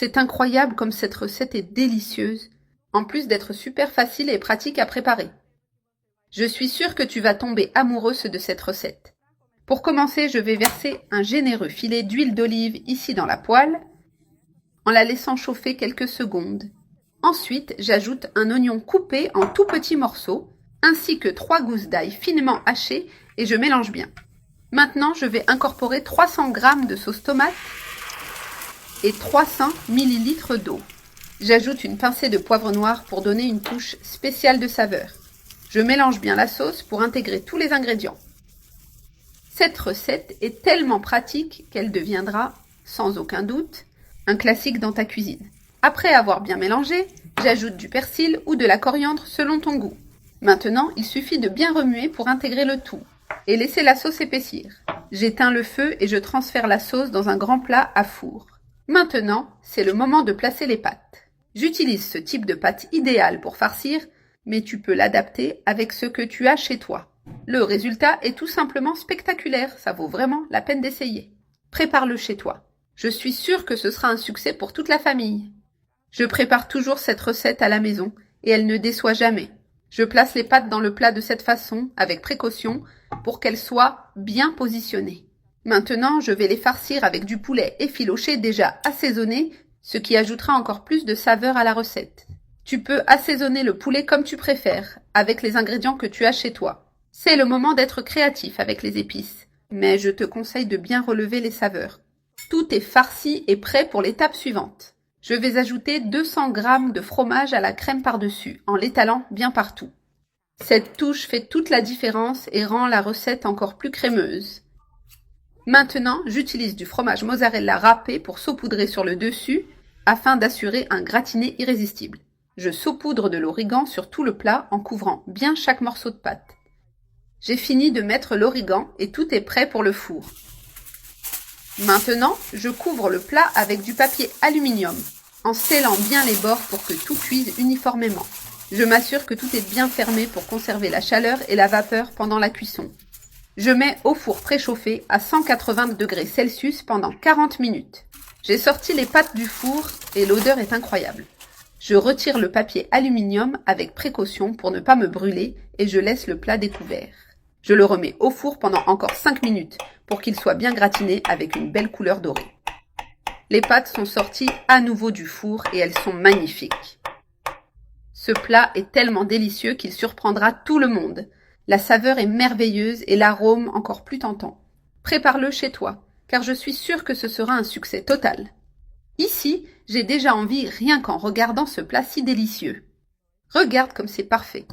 C'est incroyable comme cette recette est délicieuse, en plus d'être super facile et pratique à préparer. Je suis sûre que tu vas tomber amoureuse de cette recette. Pour commencer, je vais verser un généreux filet d'huile d'olive ici dans la poêle, en la laissant chauffer quelques secondes. Ensuite, j'ajoute un oignon coupé en tout petits morceaux, ainsi que 3 gousses d'ail finement hachées et je mélange bien. Maintenant, je vais incorporer 300 g de sauce tomate et 300 ml d'eau. J'ajoute une pincée de poivre noir pour donner une touche spéciale de saveur. Je mélange bien la sauce pour intégrer tous les ingrédients. Cette recette est tellement pratique qu'elle deviendra, sans aucun doute, un classique dans ta cuisine. Après avoir bien mélangé, j'ajoute du persil ou de la coriandre selon ton goût. Maintenant, il suffit de bien remuer pour intégrer le tout et laisser la sauce épaissir. J'éteins le feu et je transfère la sauce dans un grand plat à four. Maintenant, c'est le moment de placer les pâtes. J'utilise ce type de pâte idéal pour farcir, mais tu peux l'adapter avec ce que tu as chez toi. Le résultat est tout simplement spectaculaire, ça vaut vraiment la peine d'essayer. Prépare-le chez toi. Je suis sûre que ce sera un succès pour toute la famille. Je prépare toujours cette recette à la maison et elle ne déçoit jamais. Je place les pâtes dans le plat de cette façon, avec précaution, pour qu'elles soient bien positionnées. Maintenant, je vais les farcir avec du poulet effiloché déjà assaisonné, ce qui ajoutera encore plus de saveur à la recette. Tu peux assaisonner le poulet comme tu préfères, avec les ingrédients que tu as chez toi. C'est le moment d'être créatif avec les épices, mais je te conseille de bien relever les saveurs. Tout est farci et prêt pour l'étape suivante. Je vais ajouter 200 g de fromage à la crème par-dessus, en l'étalant bien partout. Cette touche fait toute la différence et rend la recette encore plus crémeuse. Maintenant, j'utilise du fromage mozzarella râpé pour saupoudrer sur le dessus, afin d'assurer un gratiné irrésistible. Je saupoudre de l'origan sur tout le plat en couvrant bien chaque morceau de pâte. J'ai fini de mettre l'origan et tout est prêt pour le four. Maintenant, je couvre le plat avec du papier aluminium, en scellant bien les bords pour que tout cuise uniformément. Je m'assure que tout est bien fermé pour conserver la chaleur et la vapeur pendant la cuisson. Je mets au four préchauffé à 180 degrés Celsius pendant 40 minutes. J'ai sorti les pâtes du four et l'odeur est incroyable. Je retire le papier aluminium avec précaution pour ne pas me brûler et je laisse le plat découvert. Je le remets au four pendant encore 5 minutes pour qu'il soit bien gratiné avec une belle couleur dorée. Les pâtes sont sorties à nouveau du four et elles sont magnifiques. Ce plat est tellement délicieux qu'il surprendra tout le monde. La saveur est merveilleuse et l'arôme encore plus tentant. Prépare-le chez toi, car je suis sûre que ce sera un succès total. Ici, j'ai déjà envie rien qu'en regardant ce plat si délicieux. Regarde comme c'est parfait.